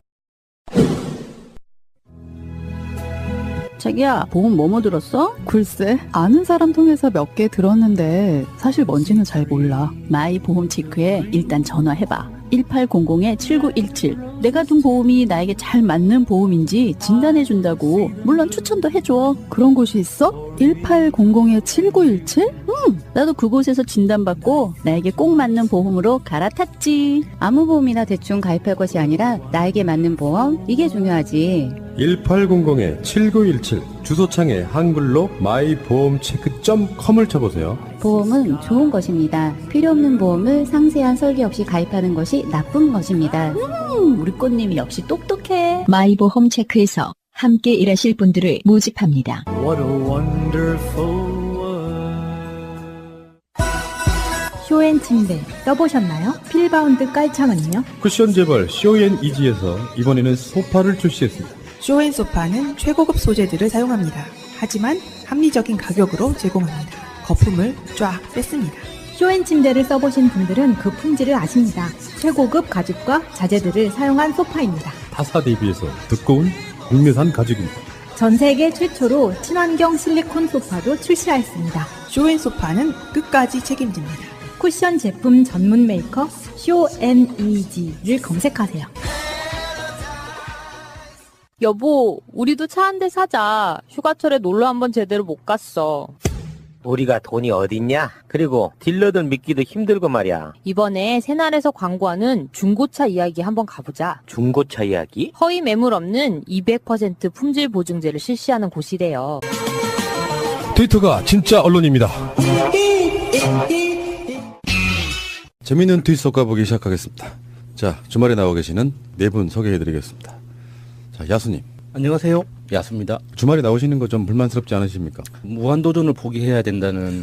자기야, 보험 뭐뭐 들었어? 글쎄, 아는 사람 통해서 몇 개 들었는데 사실 뭔지는 잘 몰라. 마이 보험 체크에 일단 전화해봐. 1800-7917. 내가 둔 보험이 나에게 잘 맞는 보험인지 진단해준다고. 물론 추천도 해줘. 그런 곳이 있어? 1800-7917? 나도 그곳에서 진단받고 나에게 꼭 맞는 보험으로 갈아탔지. 아무 보험이나 대충 가입할 것이 아니라 나에게 맞는 보험, 이게 중요하지. 1800-7917 주소창에 한글로 마이보험체크.com을 쳐보세요. 보험은 좋은 것입니다. 필요 없는 보험을 상세한 설계 없이 가입하는 것이 나쁜 것입니다. 우리 꽃님이 역시 똑똑해. 마이보험 체크에서 함께 일하실 분들을 모집합니다. What a wonderful 쇼앤 침대 써보셨나요? 필바운드 깔창은요? 쿠션 재벌 쇼앤이지에서 이번에는 소파를 출시했습니다. 쇼앤소파는 최고급 소재들을 사용합니다. 하지만 합리적인 가격으로 제공합니다. 거품을 쫙 뺐습니다. 쇼앤 침대를 써보신 분들은 그 품질을 아십니다. 최고급 가죽과 자재들을 사용한 소파입니다. 타사 대비해서 두꺼운 국내산 가죽입니다. 전 세계 최초로 친환경 실리콘 소파도 출시하였습니다. 쇼앤소파는 끝까지 책임집니다. 쿠션 제품 전문 메이커 쇼앤이지를 검색하세요. 여보, 우리도 차 한 대 사자. 휴가철에 놀러 한번 제대로 못 갔어. 우리가 돈이 어딨냐? 그리고 딜러들 믿기도 힘들고 말이야. 이번에 새날에서 광고하는 중고차 이야기 한번 가보자. 중고차 이야기? 허위 매물 없는 200% 품질 보증제를 실시하는 곳이래요. 트위터가 진짜 언론입니다. 재미있는 트윗 속가보기 시작하겠습니다. 자, 주말에 나와 계시는 네 분 소개해드리겠습니다. 자, 야수님. 안녕하세요. 야수입니다. 주말에 나오시는 거 좀 불만스럽지 않으십니까? 무한도전을 포기해야 된다는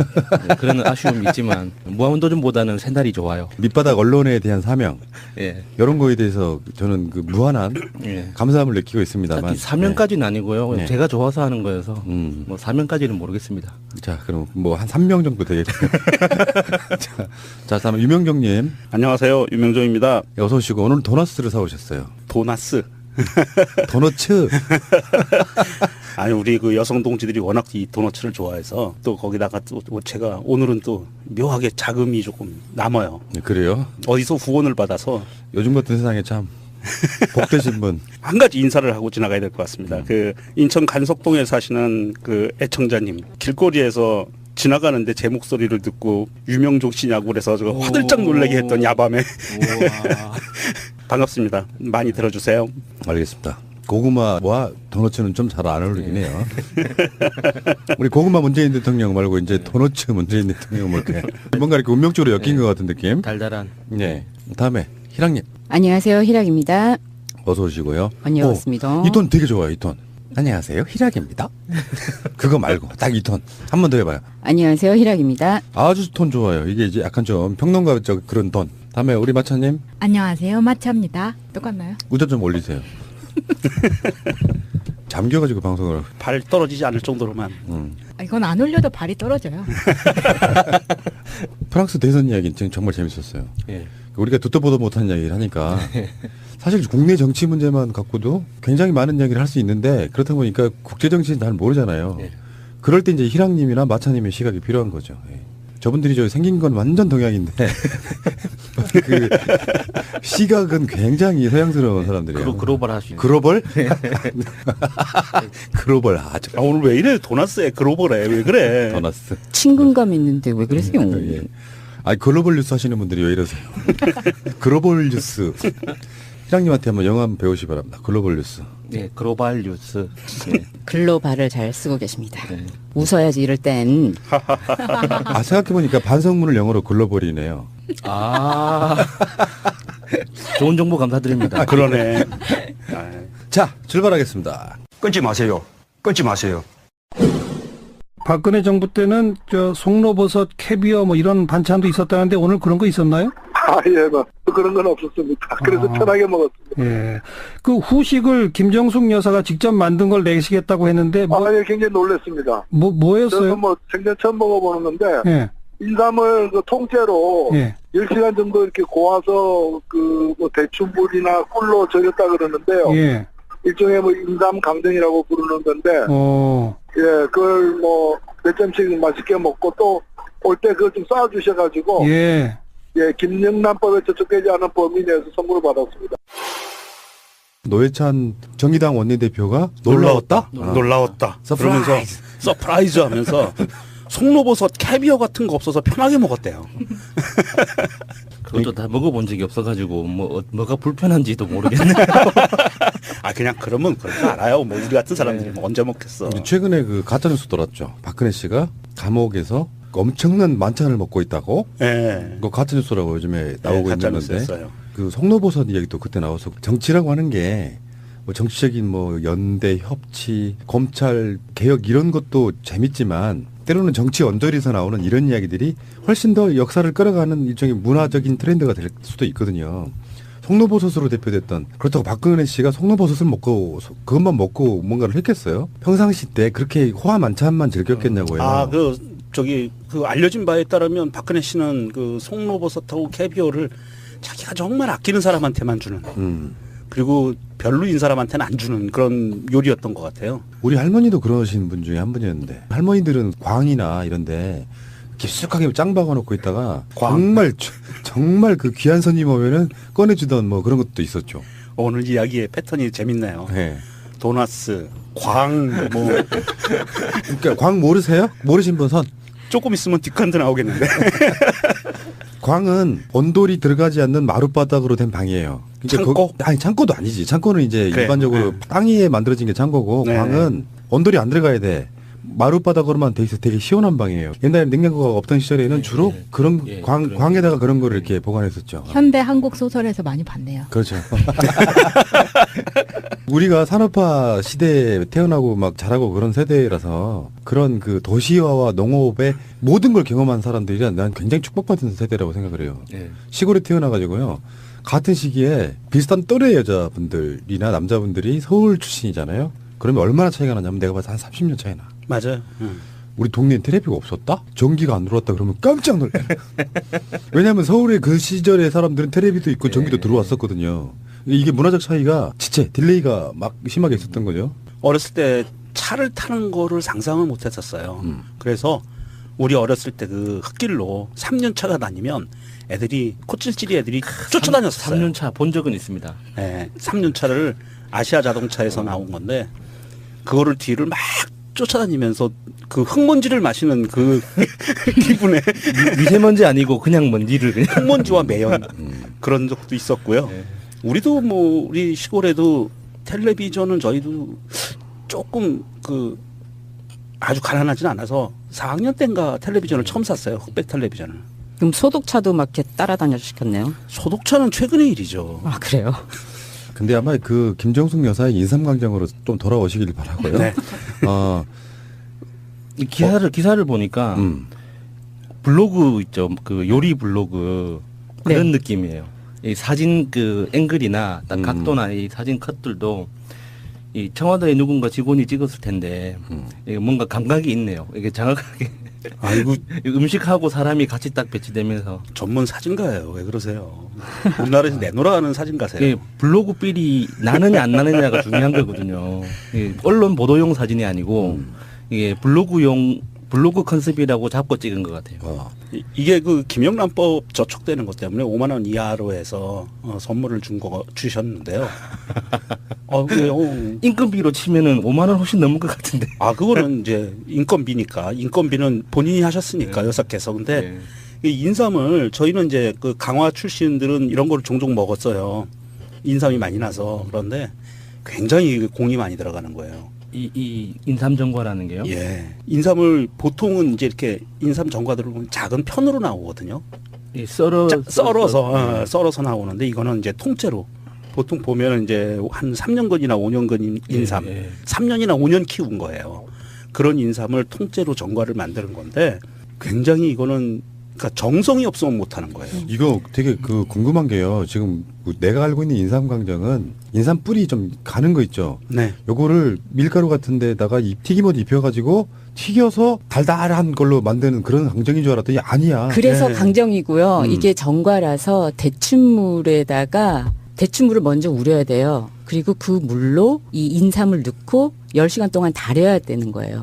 그런 아쉬움이 있지만 무한도전보다는 새날이 좋아요. 밑바닥 언론에 대한 사명. 예. 이런 거에 대해서 저는 그 무한한 예. 감사함을 느끼고 있습니다만. 딱히 사명까지는 아니고요. 네. 제가 좋아서 하는 거여서 뭐 사명까지는 모르겠습니다. 자, 그럼 뭐 한 3명 정도 되겠고요. 자, 다음 유명정님. 안녕하세요. 유명정입니다. 어서 오시고 오늘 도너스를 사오셨어요. 도나스. 도너츠. 아니 우리 그 여성 동지들이 워낙 이 도너츠를 좋아해서 또 거기다가 또 제가 오늘은 또 묘하게 자금이 조금 남아요. 네, 그래요? 어디서 후원을 받아서 요즘 같은 세상에 참 복되신 분. 한 가지 인사를 하고 지나가야 될 것 같습니다. 그 인천 간석동에 사시는 그 애청자님 길거리에서 지나가는데 제 목소리를 듣고 유명종 씨냐고 그래서 제가 화들짝 놀라게 했던 야밤에 반갑습니다. 많이 들어주세요. 알겠습니다. 고구마와 도너츠는 좀 잘 안 어울리긴 해요. 우리 고구마 문재인 대통령 말고 이제 도너츠 문재인 대통령 뭔가 이렇게 운명적으로 엮인 것 같은 느낌. 달달한. 네. 다음에 희랑님. 안녕하세요. 희락입니다. 어서 오시고요. 안녕하십니다. 이 톤 되게 좋아요. 이 톤. 안녕하세요. 희락입니다. 그거 말고 딱 이 톤. 한 번 더 해봐요. 안녕하세요. 희락입니다. 아주 톤 좋아요. 이게 이제 약간 좀 평론가적 그런 톤. 다음에 우리 마차님. 안녕하세요. 마차입니다. 똑같나요? 의자 좀 올리세요. 잠겨가지고 방송을. 발 떨어지지 않을 정도로만. 이건 안 올려도 발이 떨어져요. 프랑스 대선 이야기는 정말 재밌었어요. 예. 우리가 듣도 보도 못한 이야기를 하니까 사실 국내 정치 문제만 갖고도 굉장히 많은 이야기를 할 수 있는데 그렇다 보니까 국제 정치는 잘 모르잖아요. 예. 그럴 때 이제 희랑님이나 마차님의 시각이 필요한 거죠. 예. 저분들이 저 생긴 건 완전 동양인데 그 시각은 굉장히 서양스러운 사람들이에요. 글로벌 할 수 있는. 글로벌? 글로벌 아주. 아, 오늘 왜 이래 도나스에 글로벌해 왜 그래? 도나스. 친근감 있는데 왜 그러세요? 예. 아 글로벌 뉴스 하시는 분들이 왜 이러세요? 글로벌 뉴스. 희랑님한테 한번 영어 한번 배우시 바랍니다. 글로벌 뉴스. 네, 글로벌 뉴스. 네. 글로벌을 잘 쓰고 계십니다. 네. 웃어야지 이럴 땐. 아 생각해보니까 반성문을 영어로 글로벌이네요. 아 좋은 정보 감사드립니다. 아, 그러네. 자 출발하겠습니다. 끊지 마세요. 끊지 마세요. 박근혜 정부 때는 저 송로버섯, 캐비어 뭐 이런 반찬도 있었다는데 오늘 그런 거 있었나요? 아, 예, 그런 건 없었습니다. 그래서 편하게 먹었습니다. 예. 그 후식을 김정숙 여사가 직접 만든 걸 내시겠다고 했는데 예, 굉장히 놀랐습니다. 뭐였어요? 저는 뭐 생전 처음 먹어보는 건데 예. 인삼을 그 통째로 예. 10시간 정도 이렇게 고아서 그 뭐 대추물이나 꿀로 절였다 그러는데요. 예. 일종의 뭐 인삼 강정이라고 부르는 건데 예, 그걸 뭐 몇 점씩 맛있게 먹고 또 올 때 그걸 좀 쌓아주셔가지고 예. 예, 김영란법에 저촉되지 않은 범위 내에서 선물을 받았습니다. 노회찬 정의당 원내대표가 놀라웠다? 놀라웠다. 서프라이즈. 그러면서 서프라이즈 하면서 송로버섯 캐비어 같은 거 없어서 편하게 먹었대요. 그것도 다 먹어본 적이 없어가지고 뭐가 불편한지도 모르겠네요. 아 그냥 그러면 그렇게 알아요. 뭐 우리 같은 사람들이 뭐 언제 먹겠어. 최근에 그 가짜뉴스 돌았죠. 박근혜 씨가 감옥에서 엄청난 만찬을 먹고 있다고. 네. 그 가짜뉴스라고 요즘에 나오고 있는 건데. 그 송로버섯 이야기도 그때 나와서 정치라고 하는 게 뭐 정치적인 뭐 연대 협치, 검찰 개혁 이런 것도 재밌지만 때로는 정치 언저리에서 나오는 이런 이야기들이 훨씬 더 역사를 끌어가는 일종의 문화적인 트렌드가 될 수도 있거든요. 송로버섯으로 대표됐던 그렇다고 박근혜 씨가 송로버섯을 먹고 그것만 먹고 뭔가를 했겠어요? 평상시 때 그렇게 호화 만찬만 즐겼겠냐고요. 아, 그 알려진 바에 따르면 박근혜 씨는 그 송로버섯하고 캐비어를 자기가 정말 아끼는 사람한테만 주는. 그리고 별로인 사람한테는 안 주는 그런 요리였던 것 같아요. 우리 할머니도 그러신 분 중에 한 분이었는데 할머니들은 광이나 이런데 깊숙하게 짱 박아놓고 있다가 정말 그 귀한 손님 오면은 꺼내주던 뭐 그런 것도 있었죠. 오늘 이야기의 패턴이 재밌네요. 네. 도나스, 광, 뭐. 그러니까 광 모르세요? 모르신 분 손? 조금 있으면 뒷칸도 나오겠는데. 광은 온돌이 들어가지 않는 마룻바닥으로 된 방이에요. 창고? 아니 창고도 아니지. 창고는 이제 그래. 일반적으로 땅 위에 만들어진 게 창고고 네. 광은 온돌이 안 들어가야 돼. 마룻바닥으로만 돼 있어 되게 시원한 방이에요. 옛날에 냉장고가 없던 시절에는 주로 그런 광에다가 그런 거를 이렇게 보관했었죠. 현대 한국 소설에서 많이 봤네요. 그렇죠. 우리가 산업화 시대에 태어나고 막 자라고 그런 세대라서 그런 그 도시화와 농업의 모든 걸 경험한 사람들이라 난 굉장히 축복받은 세대라고 생각을 해요. 시골에 태어나가지고요. 같은 시기에 비슷한 또래 여자분들이나 남자분들이 서울 출신이잖아요. 그러면 얼마나 차이가 나냐면 내가 봐서 한 30년 차이 나. 맞아요. 우리 동네에 텔레비가 없었다? 전기가 안 들어왔다 그러면 깜짝 놀래. 왜냐하면 서울에 그 시절에 사람들은 텔레비도 있고 전기도 들어왔었거든요. 이게 문화적 차이가 지체, 딜레이가 막 심하게 있었던 거죠. 어렸을 때 차를 타는 거를 상상을 못 했었어요. 그래서 우리 어렸을 때 그 흙길로 3년 차가 다니면 애들이 코찔찔이 애들이 쫓아다녔어요. 3년 차 본 적은 있습니다. 네, 3년 차를 아시아 자동차에서 나온 건데 그거를 뒤를 막 쫓아다니면서 그 흙먼지를 마시는 그 기분에 미세먼지 아니고 그냥 먼지를 그냥 흙먼지와 매연 그런 적도 있었고요. 우리도 뭐 우리 시골에도 텔레비전은 저희도 조금 그 아주 가난하진 않아서 4학년 때인가 텔레비전을 처음 샀어요. 흑백 텔레비전을. 그럼 소독차도 막 이렇게 따라다녀주셨겠네요. 소독차는 최근의 일이죠. 아 그래요? 근데 아마 그 김정숙 여사의 인삼광장으로 좀 돌아오시길 바라고요. 네. 기사를 보니까 블로그 있죠. 그 요리 블로그 그런 느낌이에요. 이 사진 그 앵글이나 각도나 이 사진 컷들도 이 청와대에 누군가 직원이 찍었을 텐데 이게 뭔가 감각이 있네요. 이게 정확하게 아이고 음식하고 사람이 같이 딱 배치되면서 전문 사진가예요. 왜 그러세요? 우리나라에서 내놓으라는 사진가세요? 예, 블로그 필이 나느냐 안 나느냐가 중요한 거거든요. 예, 언론 보도용 사진이 아니고 이게 블로그 컨셉이라고 잡고 찍은 것 같아요. 이게 그 김영란법 저촉되는 것 때문에 5만 원 이하로 해서 선물을 주셨는데요. 인건비로 치면은 5만 원 훨씬 넘을 것 같은데. 아 그거는 이제 인건비니까 인건비는 본인이 하셨으니까 여사께서. 근데 이 인삼을 저희는 이제 그 강화 출신들은 이런 거를 종종 먹었어요. 인삼이 많이 나서. 그런데 굉장히 공이 많이 들어가는 거예요. 이 인삼 전과라는 게요? 예. 인삼을 보통은 이제 이렇게 인삼 전과들을 보면 작은 편으로 나오거든요. 예, 썰어서 나오는데 이거는 이제 통째로 보통 보면은 이제 한 3년근이나 5년근 인삼, 3년이나 5년 키운 거예요. 그런 인삼을 통째로 전과를 만드는 건데 굉장히 이거는 그러니까 정성이 없으면 못 하는 거예요. 이거 되게 그 궁금한 게요. 지금 내가 알고 있는 인삼광장은 인삼 뿌리 좀 가는 거 있죠. 네. 요거를 밀가루 같은 데다가 튀김옷 입혀가지고 튀겨서 달달한 걸로 만드는 그런 강정인 줄 알았더니 아니야. 그래서 강정이고요. 이게 전과라서 대추물에다가 대추물을 먼저 우려야 돼요. 그리고 그 물로 이 인삼을 넣고 10시간 동안 달여야 되는 거예요.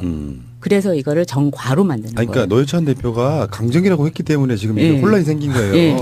그래서 이거를 전과로 만드는 거예요. 그러니까 노회찬 대표가 강정이라고 했기 때문에 지금 이게 혼란이 생긴 거예요.